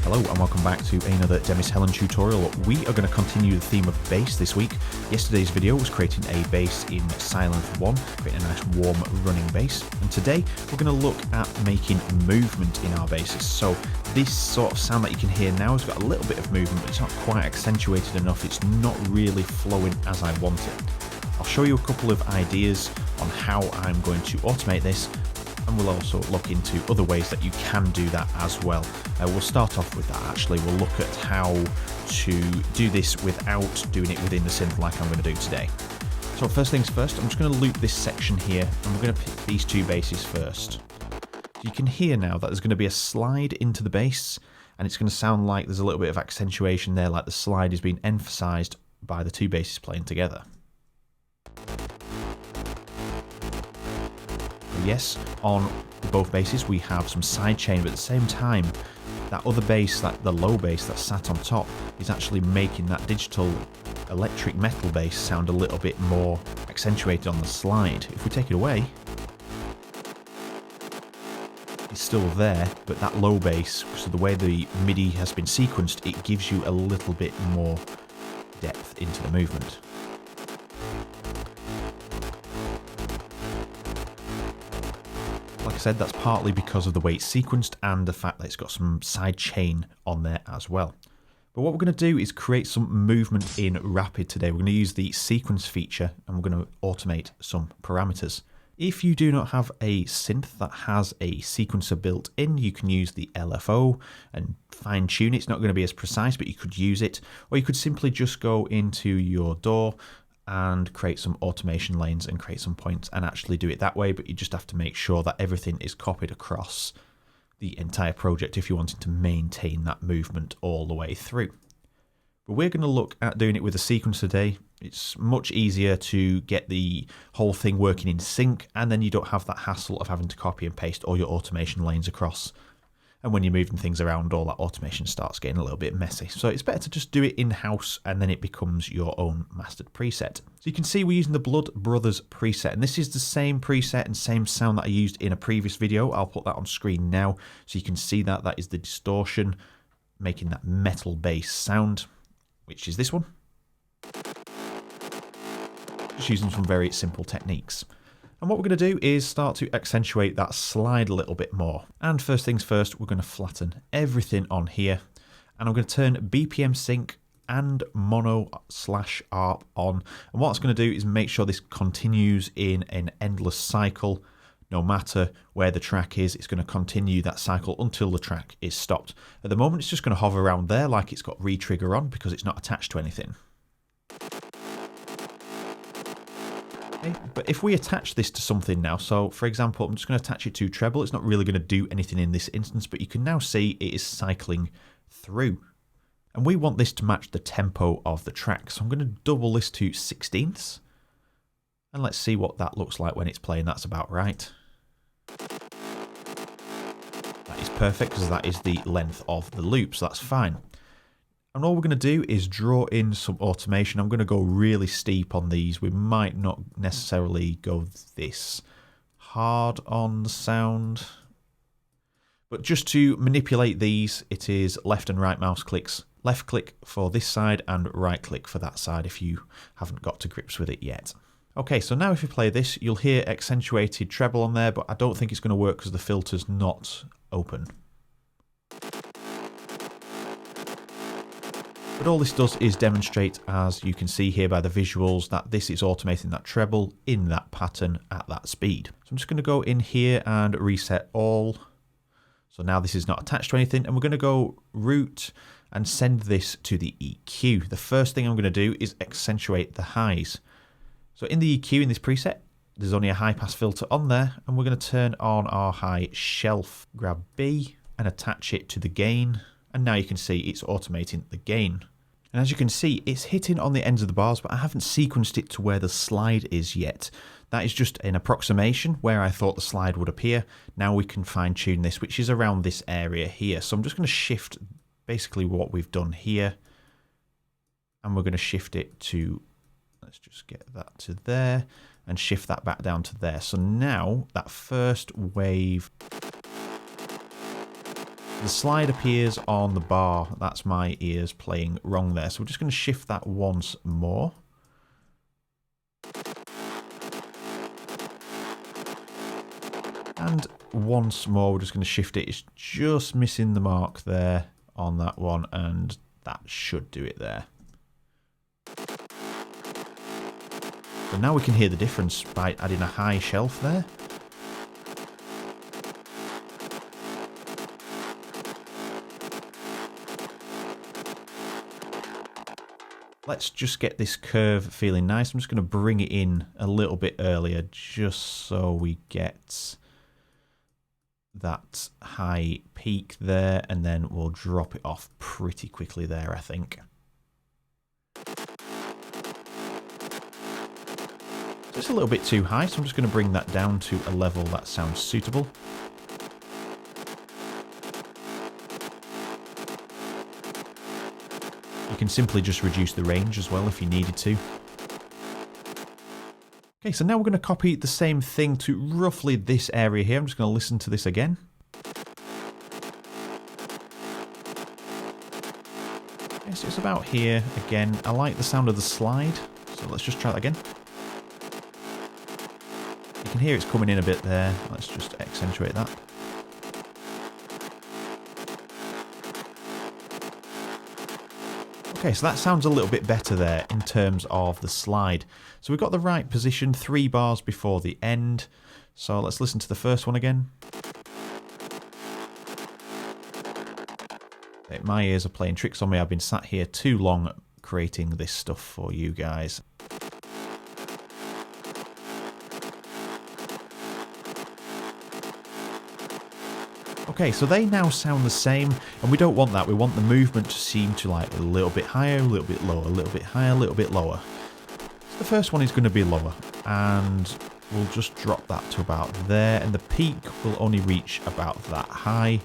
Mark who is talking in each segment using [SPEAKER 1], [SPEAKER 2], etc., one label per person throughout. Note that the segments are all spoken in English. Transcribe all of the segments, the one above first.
[SPEAKER 1] Hello and welcome back to another Demis Hellen tutorial. We are going to continue the theme of bass this week. Yesterday's video was creating a bass in Silent 1, creating a nice warm running bass. And today we're going to look at making movement in our basses. So this sort of sound that you can hear now has got a little bit of movement, but it's not quite accentuated enough. It's not really flowing as I want it. I'll show you a couple of ideas on how I'm going to automate this, and we'll also look into other ways that you can do that as well. We'll start off with that actually. We'll look at how to do this without doing it within the synth like I'm going to do today. So first things first, I'm just going to loop this section here, and we're going to pick these two basses first. You can hear now that there's going to be a slide into the bass, and it's going to sound like there's a little bit of accentuation there, like the slide is being emphasized by the two basses playing together. Yes, on both basses we have some sidechain, but at the same time that other bass, the low bass that sat on top, is actually making that digital electric metal bass sound a little bit more accentuated on the slide. If we take it away, it's still there, but that low bass, so the way the MIDI has been sequenced, it gives you a little bit more depth into the movement. Like I said, that's partly because of the way it's sequenced and the fact that it's got some side chain on there as well. But what we're going to do is create some movement in Rapid today. We're going to use the sequence feature and we're going to automate some parameters. If you do not have a synth that has a sequencer built in, you can use the LFO and fine tune it. It's not going to be as precise, but you could use it. Or you could simply just go into your DAW and create some automation lanes and create some points and actually do it that way, but you just have to make sure that everything is copied across the entire project if you're wanting to maintain that movement all the way through. But we're going to look at doing it with a sequence today. It's much easier to get the whole thing working in sync, and then you don't have that hassle of having to copy and paste all your automation lanes across. And when you're moving things around, all that automation starts getting a little bit messy. So it's better to just do it in-house, and then it becomes your own mastered preset. So you can see we're using the Blood Brothers preset, and this is the same preset and same sound that I used in a previous video. I'll put that on screen now so you can see that. That is the distortion, making that metal bass sound, which is this one. Just using some very simple techniques. And what we're going to do is start to accentuate that slide a little bit more. And first things first, we're going to flatten everything on here. And I'm going to turn BPM sync and mono/ARP on. And what it's going to do is make sure this continues in an endless cycle. No matter where the track is, it's going to continue that cycle until the track is stopped. At the moment, it's just going to hover around there like it's got retrigger on because it's not attached to anything. But if we attach this to something now, so for example, I'm just going to attach it to treble. It's not really going to do anything in this instance, but you can now see it is cycling through. And we want this to match the tempo of the track. So I'm going to double this to 16ths. And let's see what that looks like when it's playing. That's about right. That is perfect because that is the length of the loop, so that's fine. And all we're going to do is draw in some automation. I'm going to go really steep on these. We might not necessarily go this hard on the sound. But just to manipulate these, it is left and right mouse clicks. Left click for this side and right click for that side if you haven't got to grips with it yet. Okay, so now if you play this, you'll hear accentuated treble on there, but I don't think it's going to work because the filter's not open. But all this does is demonstrate, as you can see here by the visuals, that this is automating that treble in that pattern at that speed. So I'm just going to go in here and reset all. So now this is not attached to anything, and we're going to go root and send this to the EQ. The first thing I'm going to do is accentuate the highs. So in the EQ in this preset, there's only a high pass filter on there, and we're going to turn on our high shelf. Grab B and attach it to the gain. And now you can see it's automating the gain. And as you can see, it's hitting on the ends of the bars, but I haven't sequenced it to where the slide is yet. That is just an approximation where I thought the slide would appear. Now we can fine tune this, which is around this area here. So I'm just going to shift basically what we've done here. And we're going to shift it to, let's just get that to there and shift that back down to there. So now that first wave The slide appears on the bar. That's my ears playing wrong there. So we're just going to shift that once more. And once more, we're just going to shift it. It's just missing the mark there on that one, and that should do it there. So now we can hear the difference by adding a high shelf there. Let's just get this curve feeling nice. I'm just going to bring it in a little bit earlier just so we get that high peak there, and then we'll drop it off pretty quickly there, I think. So it's a little bit too high, so I'm just going to bring that down to a level that sounds suitable. You can simply just reduce the range as well if you needed to. Okay, so now we're going to copy the same thing to roughly this area here. I'm just going to listen to this again. Okay, so it's about here again. I like the sound of the slide, so let's just try that again. You can hear it's coming in a bit there. Let's just accentuate that. Okay, so that sounds a little bit better there in terms of the slide. So we've got the right position, 3 bars before the end. So let's listen to the first one again. Okay, my ears are playing tricks on me. I've been sat here too long creating this stuff for you guys. Okay, so they now sound the same, and we don't want that. We want the movement to seem to like a little bit higher, a little bit lower, a little bit higher, a little bit lower. So the first one is going to be lower, and we'll just drop that to about there, and the peak will only reach about that high.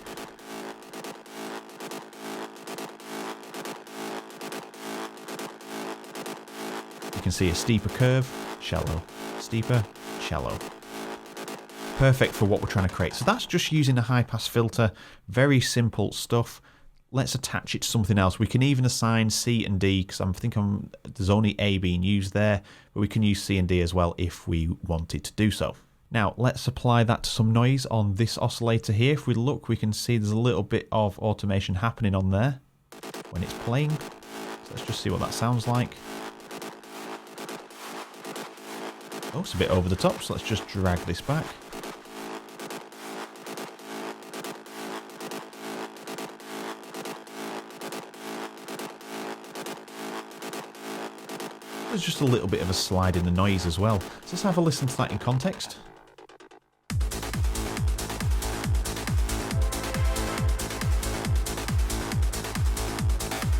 [SPEAKER 1] You can see a steeper curve, shallow, steeper, shallow. Perfect for what we're trying to create. So that's just using a high pass filter. Very simple stuff. Let's attach it to something else. We can even assign C and D, because there's only A being used there, but we can use C and D as well if we wanted to do so. Now let's apply that to some noise on this oscillator here. If we look, we can see there's a little bit of automation happening on there when it's playing. So let's just see what that sounds like. Oh, it's a bit over the top, so let's just drag this back. There's just a little bit of a slide in the noise as well. So let's have a listen to that in context.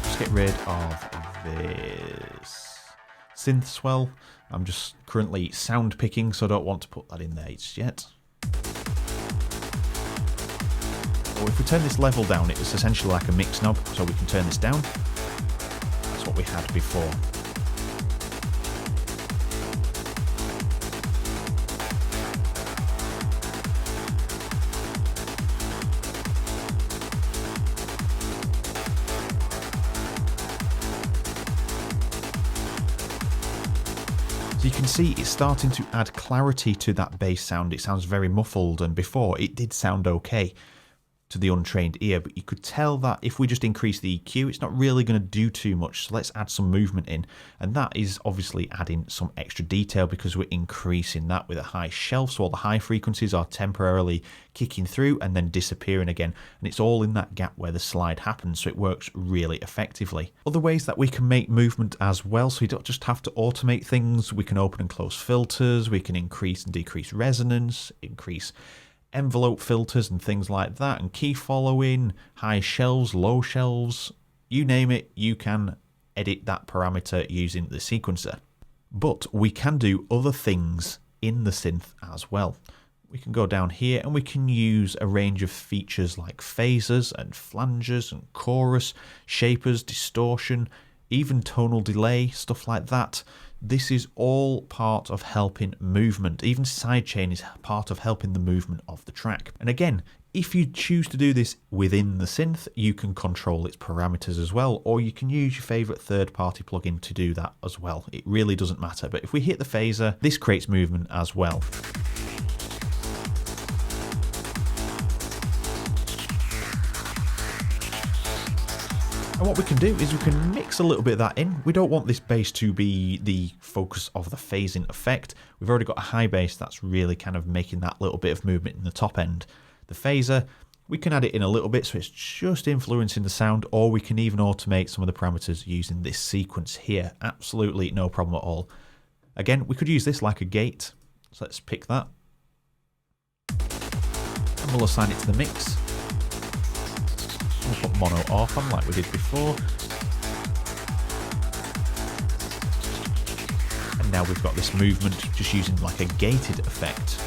[SPEAKER 1] Just get rid of this synth swell. I'm just currently sound picking, so I don't want to put that in there just yet. So if we turn this level down, it's essentially like a mix knob, so we can turn this down. That's what we had before. So you can see it's starting to add clarity to that bass sound. It sounds very muffled, and before it did sound okay to the untrained ear, but you could tell that if we just increase the EQ, it's not really going to do too much. So let's add some movement in, and that is obviously adding some extra detail because we're increasing that with a high shelf, so all the high frequencies are temporarily kicking through and then disappearing again, and it's all in that gap where the slide happens, so it works really effectively. Other ways that we can make movement as well, so you don't just have to automate things. We can open and close filters, we can increase and decrease resonance, increase envelope filters and things like that, and key following, high shelves, low shelves, you name it, you can edit that parameter using the sequencer. But we can do other things in the synth as well. We can go down here and we can use a range of features like phasers and flangers and chorus, shapers, distortion, even tonal delay, stuff like that. This is all part of helping movement. Even sidechain is part of helping the movement of the track. And again, If you choose to do this within the synth, you can control its parameters as well, or you can use your favourite third-party plugin to do that as well. It really doesn't matter, but if we hit the phaser, this creates movement as well. And what we can do is we can mix a little bit of that in. We don't want this bass to be the focus of the phasing effect. We've already got a high bass that's really kind of making that little bit of movement in the top end. The phaser, we can add it in a little bit so it's just influencing the sound, or we can even automate some of the parameters using this sequence here. Absolutely no problem at all. Again, we could use this like a gate. So let's pick that. And we'll assign it to the mix. We'll put mono off on like we did before. And now we've got this movement just using like a gated effect.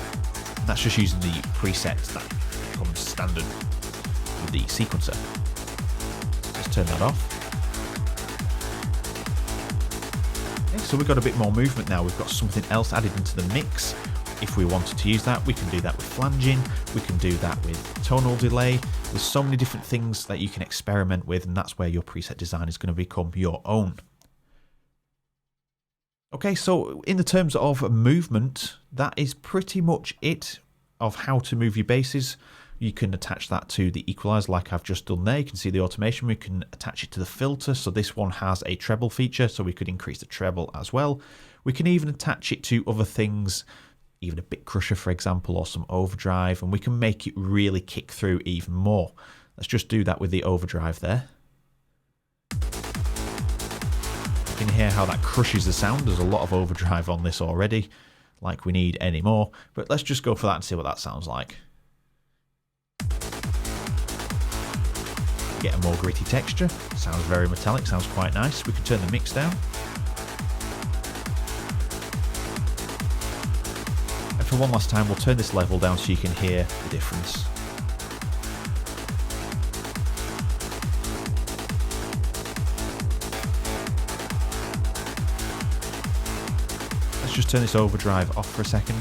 [SPEAKER 1] And that's just using the presets that comes standard with the sequencer. Let's turn that off. Okay, so we've got a bit more movement now. We've got something else added into the mix. If we wanted to use that, we can do that with flanging, we can do that with tonal delay. There's so many different things that you can experiment with, and that's where your preset design is going to become your own. Okay, so in the terms of movement, that is pretty much it of how to move your basses. You can attach that to the equalizer like I've just done there. You can see the automation. We can attach it to the filter. So this one has a treble feature, so we could increase the treble as well. We can even attach it to other things, even a bit crusher, for example, or some overdrive, and we can make it really kick through even more. Let's just do that with the overdrive there. You can hear how that crushes the sound. There's a lot of overdrive on this already, like we need any more, but let's just go for that and see what that sounds like. Get a more gritty texture. Sounds very metallic, sounds quite nice. We can turn the mix down. And for one last time, we'll turn this level down so you can hear the difference. Let's just turn this overdrive off for a second.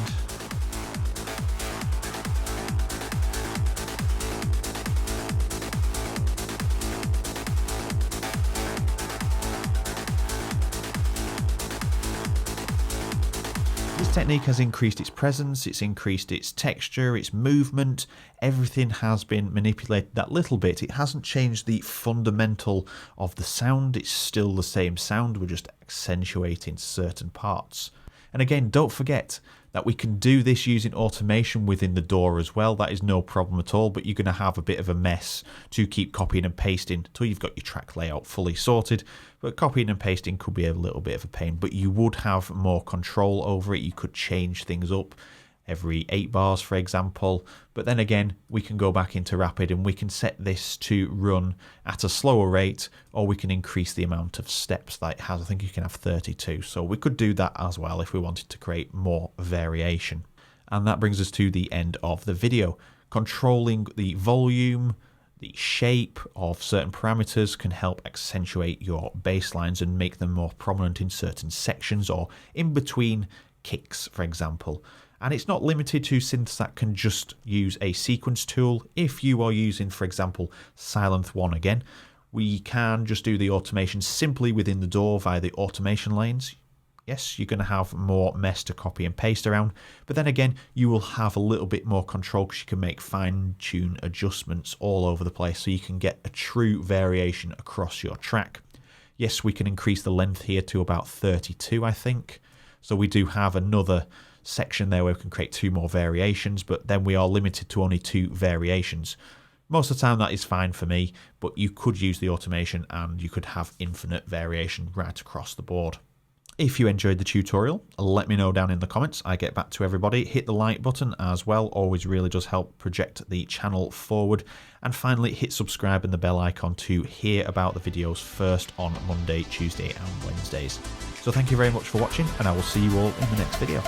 [SPEAKER 1] This technique has increased its presence, it's increased its texture, its movement, everything has been manipulated that little bit. It hasn't changed the fundamental of the sound, it's still the same sound, we're just accentuating certain parts. And again, don't forget that we can do this using automation within the DAW as well. That is no problem at all, but you're going to have a bit of a mess to keep copying and pasting until you've got your track layout fully sorted. But copying and pasting could be a little bit of a pain, but you would have more control over it. You could change things up every 8 bars, for example. But then again, we can go back into Rapid and we can set this to run at a slower rate, or we can increase the amount of steps that it has. I think you can have 32. So we could do that as well if we wanted to create more variation. And that brings us to the end of the video. Controlling the volume, the shape of certain parameters can help accentuate your bass lines and make them more prominent in certain sections or in between kicks, for example. And it's not limited to synths that can just use a sequence tool. If you are using, for example, Sylenth 1 again, we can just do the automation simply within the DAW via the automation lanes. Yes, you're going to have more mess to copy and paste around, but then again, you will have a little bit more control because you can make fine-tune adjustments all over the place so you can get a true variation across your track. Yes, we can increase the length here to about 32, I think. So we do have another section there where we can create 2 more variations, but then we are limited to only 2 variations. Most of the time that is fine for me, but you could use the automation and you could have infinite variation right across the board. If you enjoyed the tutorial, let me know down in the comments. I get back to everybody. Hit the like button as well, always really does help project the channel forward. And finally, hit subscribe and the bell icon to hear about the videos first on Monday, Tuesday and Wednesdays. So thank you very much for watching, and I will see you all in the next video.